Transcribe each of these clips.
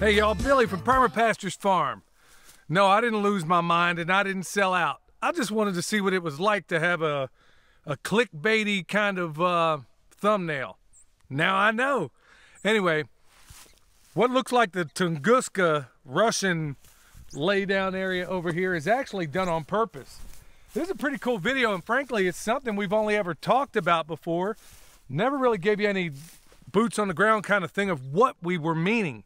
Hey y'all, Billy from Perma Pastures Farm. No, I didn't lose my mind and I didn't sell out. I just wanted to see what it was like to have a clickbaity kind of thumbnail. Now I know. Anyway, what looks like the Tunguska Russian laydown area over here is actually done on purpose. This is a pretty cool video, and frankly, it's something we've only ever talked about before. Never really gave you any boots on the ground kind of thing of what we were meaning.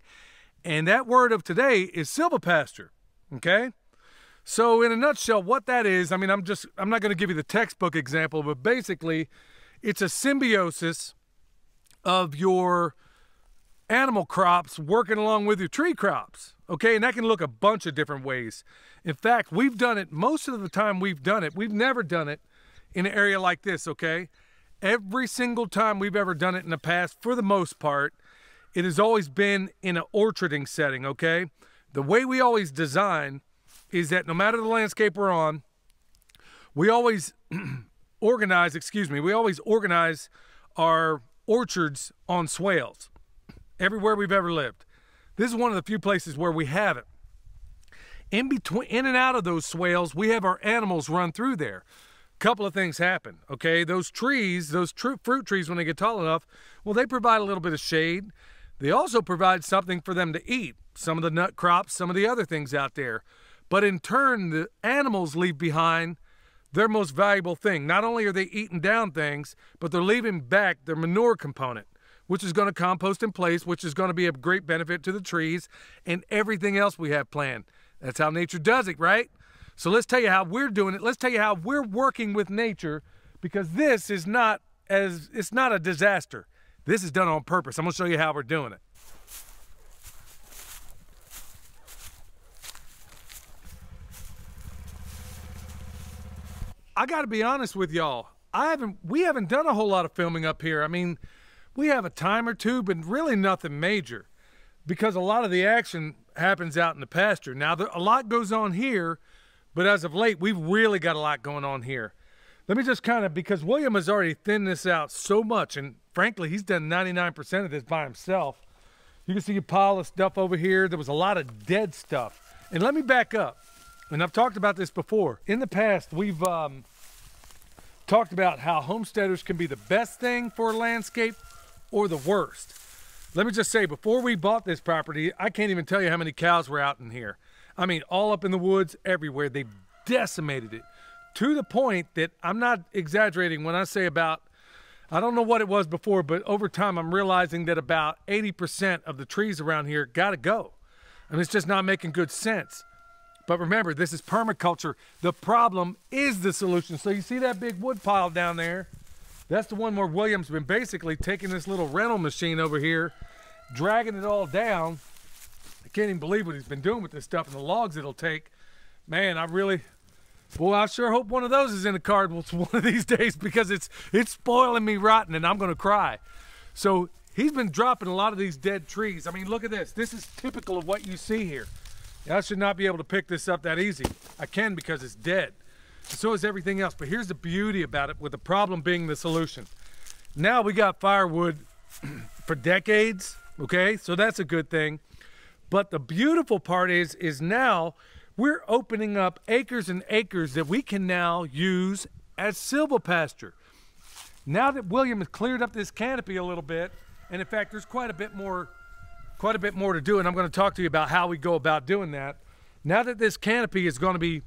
And that word of today is silvopasture, okay? So in a nutshell, what that is, I mean, I'm not going to give you the textbook example, but basically it's a symbiosis of your animal crops working along with your tree crops, okay? And that can look a bunch of different ways. In fact, we've done it, most of the time we've done it, we've never done it in an area like this, okay? Every single time we've ever done it in the past, for the most part, it has always been in an orcharding setting, okay? The way we always design is that no matter the landscape we're on, we always organize our orchards on swales everywhere we've ever lived. This is one of the few places where we haven't. In and out of those swales, we have our animals run through there. Couple of things happen, okay? Those trees, those fruit trees, when they get tall enough, well, they provide a little bit of shade. They also provide something for them to eat, some of the nut crops, some of the other things out there. But in turn, the animals leave behind their most valuable thing. Not only are they eating down things, but they're leaving back their manure component, which is going to compost in place, which is going to be a great benefit to the trees and everything else we have planned. That's how nature does it, right? So let's tell you how we're doing it. Let's tell you how we're working with nature, because this is not a disaster. This is done on purpose. I'm going to show you how we're doing it. I got to be honest with y'all. We haven't done a whole lot of filming up here. I mean, we have a time or two, but really nothing major, because a lot of the action happens out in the pasture. Now, a lot goes on here, but as of late, we've really got a lot going on here. Let me just because William has already thinned this out so much, and frankly, he's done 99% of this by himself. You can see a pile of stuff over here. There was a lot of dead stuff. And let me back up. And I've talked about this before. In the past, we've talked about how homesteaders can be the best thing for a landscape or the worst. Let me just say, before we bought this property, I can't even tell you how many cows were out in here. I mean, all up in the woods, everywhere. They decimated it to the point that I'm not exaggerating when I say about, I don't know what it was before, but over time I'm realizing that about 80% of the trees around here got to go. I mean, it's just not making good sense. But remember, this is permaculture. The problem is the solution. So you see that big wood pile down there? That's the one where William's been basically taking this little rental machine over here, dragging it all down. I can't even believe what he's been doing with this stuff and the logs it'll take. Man, I sure hope one of those is in the cards one of these days, because it's spoiling me rotten and I'm gonna cry. So he's been dropping a lot of these dead trees. I mean, look at this. This is typical of what you see here. I should not be able to pick this up that easy. I can, because it's dead. And so is everything else. But here's the beauty about it, with the problem being the solution. Now we got firewood for decades, okay? So that's a good thing. But the beautiful part is now we're opening up acres and acres that we can now use as silvopasture. Now that William has cleared up this canopy a little bit, and in fact, there's quite a bit more to do, and I'm going to talk to you about how we go about doing that. Now that this canopy is going to be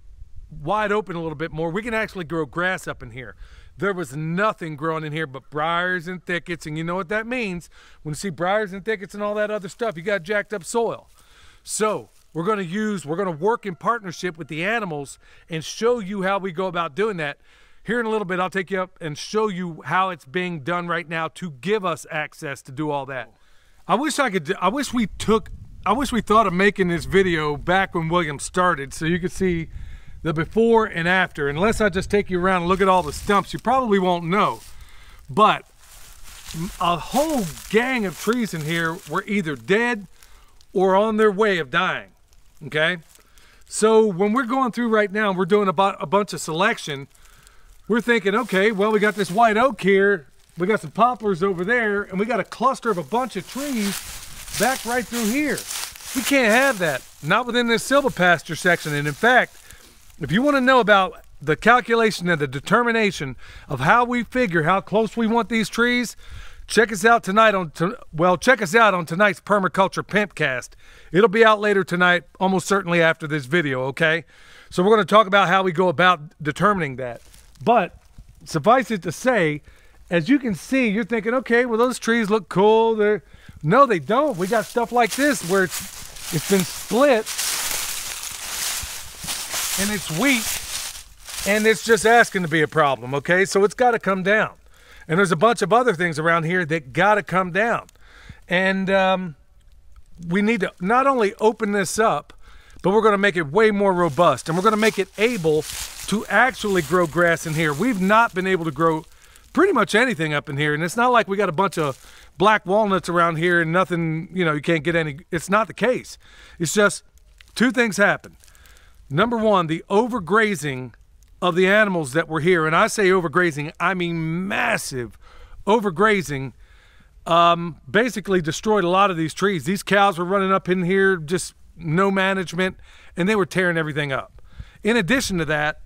wide open a little bit more, we can actually grow grass up in here. There was nothing growing in here but briars and thickets, and you know what that means. When you see briars and thickets and all that other stuff, you got jacked up soil. So we're going to work in partnership with the animals and show you how we go about doing that. Here in a little bit, I'll take you up and show you how it's being done right now to give us access to do all that. I wish we thought of making this video back when William started, so you could see the before and after. Unless I just take you around and look at all the stumps, you probably won't know. But a whole gang of trees in here were either dead or on their way of dying, okay? So when we're going through right now, we're doing a bunch of selection. We're thinking, okay, well, we got this white oak here, we got some poplars over there, and we got a cluster of a bunch of trees back right through here. We can't have that. Not within this silvopasture section. And in fact, if you want to know about the calculation and the determination of how we figure how close we want these trees, check us out tonight check us out on tonight's Permaculture Pimpcast. It'll be out later tonight, almost certainly after this video, okay? So we're going to talk about how we go about determining that. But suffice it to say, as you can see, you're thinking, okay, well, those trees look cool. No, they don't. We got stuff like this where it's been split and it's weak and it's just asking to be a problem, okay? So it's got to come down. And there's a bunch of other things around here that got to come down. And we need to not only open this up, but we're going to make it way more robust. And we're going to make it able to actually grow grass in here. We've not been able to grow pretty much anything up in here. And it's not like we got a bunch of black walnuts around here and nothing, you know, you can't get any. It's not the case. It's just two things happen. Number one, the overgrazing of the animals that were here. And I say overgrazing, I mean massive overgrazing. Basically destroyed a lot of these trees. These cows were running up in here, just no management, and they were tearing everything up. In addition to that,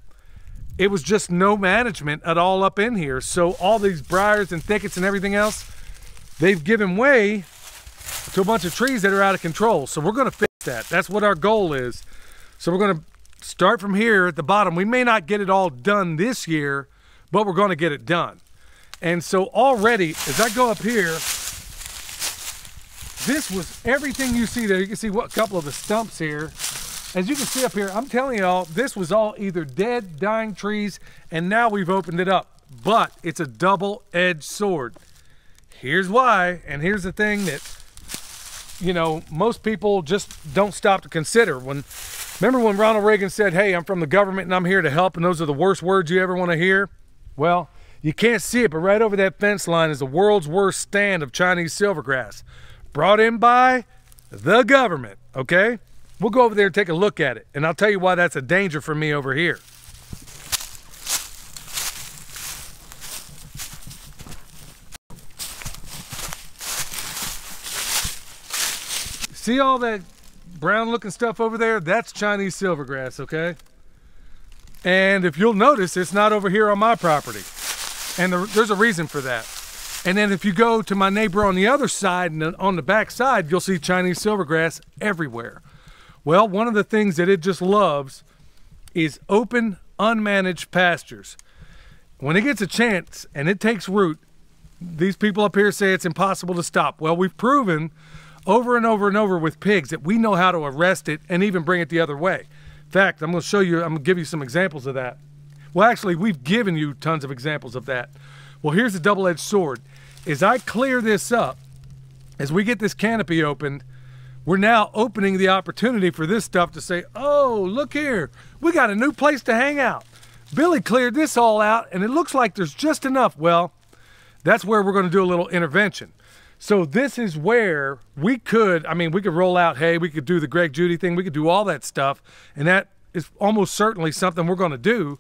it was just no management at all up in here. So all these briars and thickets and everything else, they've given way to a bunch of trees that are out of control. So we're going to fix that. That's what our goal is. So we're going to start from here at the bottom. We may not get it all done this year, but we're going to get it done. And so already, as I go up here, this was everything you see there. You can see what couple of the stumps here. As you can see up here, I'm telling y'all, this was all either dead, dying trees, and now we've opened it up. But it's a double-edged sword. Here's why, and here's the thing that, you know, most people just don't stop to consider. Remember when Ronald Reagan said, hey, I'm from the government and I'm here to help, and those are the worst words you ever want to hear? Well, you can't see it, but right over that fence line is the world's worst stand of Chinese silvergrass, brought in by the government, okay? We'll go over there and take a look at it, and I'll tell you why that's a danger for me over here. See all that brown looking stuff over there? That's Chinese silvergrass, okay? And if you'll notice, it's not over here on my property. And there's a reason for that. And then if you go to my neighbor on the other side, and on the back side, you'll see Chinese silvergrass everywhere. Well, one of the things that it just loves is open, unmanaged pastures. When it gets a chance and it takes root, these people up here say it's impossible to stop. Well, we've proven over and over and over with pigs that we know how to arrest it and even bring it the other way. In fact, I'm going to give you some examples of that. Well, actually, we've given you tons of examples of that. Well, here's the double-edged sword. As I clear this up, as we get this canopy opened, we're now opening the opportunity for this stuff to say, oh, look here, we got a new place to hang out. Billy cleared this all out, and it looks like there's just enough. Well, that's where we're going to do a little intervention. So this is where we could roll out hay, we could do the Greg Judy thing, we could do all that stuff, and that is almost certainly something we're going to do.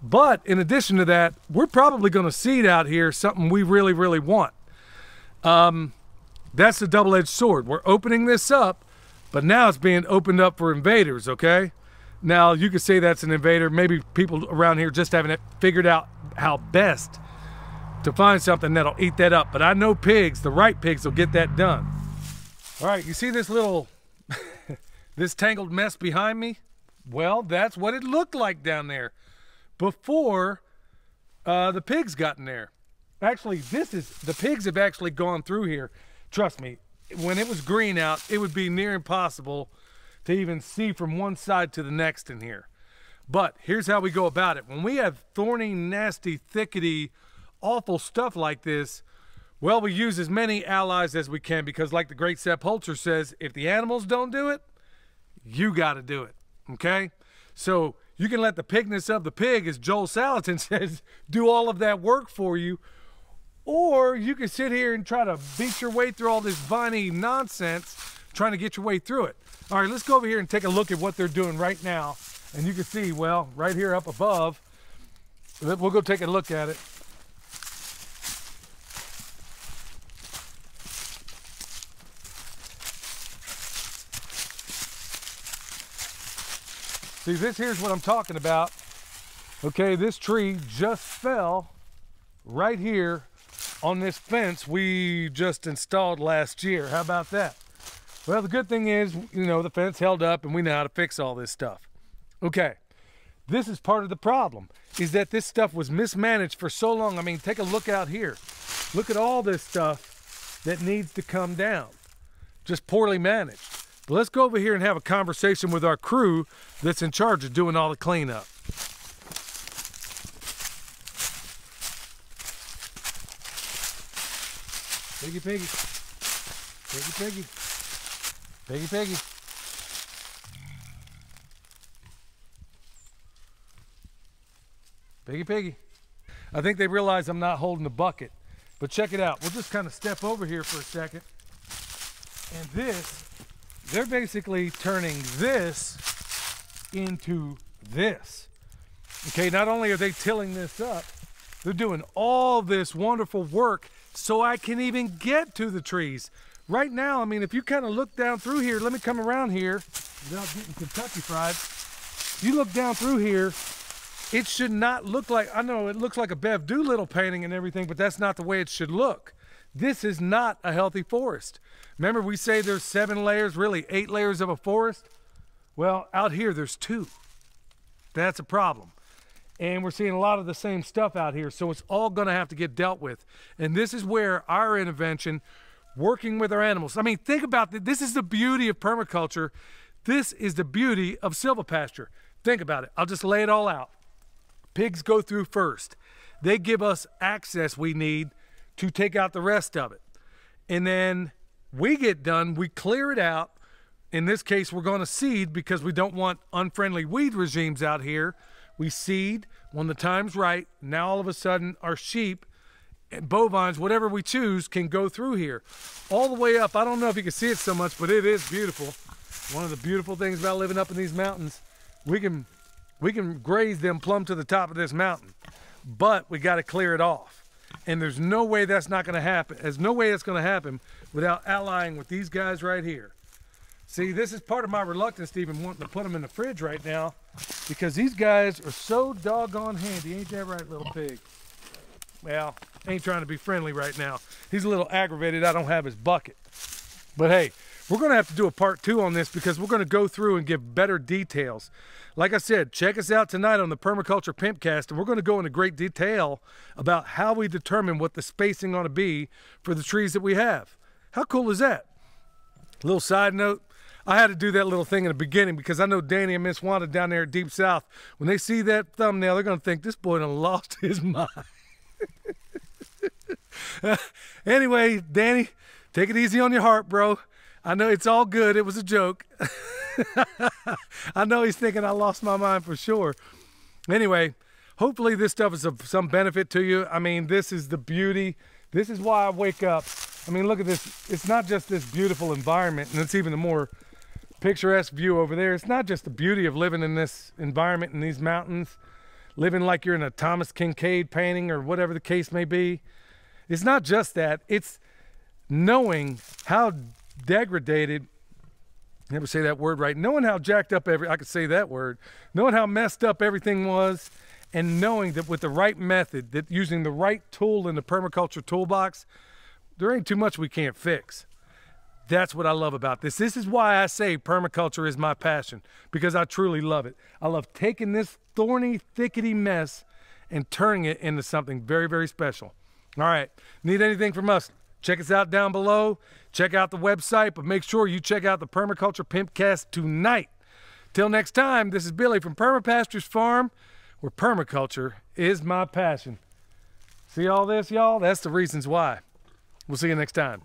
But in addition to that, we're probably going to seed out here something we really, really want. That's the double-edged sword. We're opening this up, but now it's being opened up for invaders, okay? Now, you could say that's an invader. Maybe people around here just haven't figured out how best to find something that'll eat that up. But I know pigs, the right pigs, will get that done. All right, you see this little, this tangled mess behind me? Well, that's what it looked like down there before the pigs got in there. Actually, the pigs have actually gone through here. Trust me, when it was green out, it would be near impossible to even see from one side to the next in here. But here's how we go about it. When we have thorny, nasty, thickety, awful stuff like this, well, we use as many allies as we can, because like the great Sepp Holzer says, if the animals don't do it, you got to do it, okay? So you can let the pigness of the pig, as Joel Salatin says, do all of that work for you, or you can sit here and try to beat your way through all this viney nonsense, trying to get your way through it. All right, let's go over here and take a look at what they're doing right now. And you can see, well, right here up above, we'll go take a look at it. See, this here's what I'm talking about. Okay, this tree just fell right here on this fence we just installed last year. How about that? Well, the good thing is, you know, the fence held up and we know how to fix all this stuff. Okay, this is part of the problem, is that this stuff was mismanaged for so long. I mean, take a look out here. Look at all this stuff that needs to come down. Just poorly managed. But let's go over here and have a conversation with our crew that's in charge of doing all the cleanup. Piggy, piggy. Piggy, piggy. Piggy, piggy. Piggy, piggy. I think they realize I'm not holding the bucket. But check it out. We'll just kind of step over here for a second. And this, they're basically turning this into this. Okay, not only are they tilling this up, they're doing all this wonderful work so I can even get to the trees. Right now, I mean, if you kind of look down through here, let me come around here without getting Kentucky fried. You look down through here, it should not look like, I know it looks like a Bev Doolittle painting and everything, but that's not the way it should look. This is not a healthy forest. Remember we say there's 7 layers, really 8 layers of a forest? Well, out here there's 2. That's a problem. And we're seeing a lot of the same stuff out here, so it's all gonna have to get dealt with. And this is where our intervention, working with our animals. I mean, think about this is the beauty of permaculture. This is the beauty of silvopasture. Think about it, I'll just lay it all out. Pigs go through first. They give us access we need to take out the rest of it. And then we get done, we clear it out. In this case, we're gonna seed because we don't want unfriendly weed regimes out here. We seed when the time's right. Now all of a sudden our sheep, bovines, whatever we choose, can go through here. All the way up, I don't know if you can see it so much, but it is beautiful. One of the beautiful things about living up in these mountains, we can graze them plumb to the top of this mountain, but we gotta clear it off. And there's no way that's not gonna happen. There's no way that's gonna happen without allying with these guys right here. See, this is part of my reluctance to even wanting to put them in the fridge right now, because these guys are so doggone handy. Ain't that right, little pig? Well, ain't trying to be friendly right now. He's a little aggravated I don't have his bucket. But hey, we're gonna have to do a part 2 on this because we're gonna go through and give better details. Like I said, check us out tonight on the Permaculture Pimpcast, and we're gonna go into great detail about how we determine what the spacing ought to be for the trees that we have. How cool is that? Little side note, I had to do that little thing in the beginning because I know Danny and Miss Wanda down there at Deep South, when they see that thumbnail, they're gonna think this boy done lost his mind. Anyway, Danny, take it easy on your heart, bro. I know it's all good. It was a joke. I know he's thinking I lost my mind for sure. Anyway, hopefully this stuff is of some benefit to you. I mean, this is the beauty. This is why I wake up. I mean, look at this. It's not just this beautiful environment, and it's even a more picturesque view over there. It's not just the beauty of living in this environment in these mountains, living like you're in a Thomas Kincaid painting or whatever the case may be. It's not just that. It's knowing how degraded, never say that word right, knowing how jacked up I could say that word, knowing how messed up everything was, and knowing that with the right method, that using the right tool in the permaculture toolbox, there ain't too much we can't fix. That's what I love about this. This is why I say permaculture is my passion, because I truly love it. I love taking this thorny, thickety mess and turning it into something very, very special. All right, need anything from us? Check us out down below. Check out the website, but make sure you check out the Permaculture Pimpcast tonight. Till next time, this is Billy from Perma Pastures Farm, where permaculture is my passion. See all this, y'all? That's the reasons why. We'll see you next time.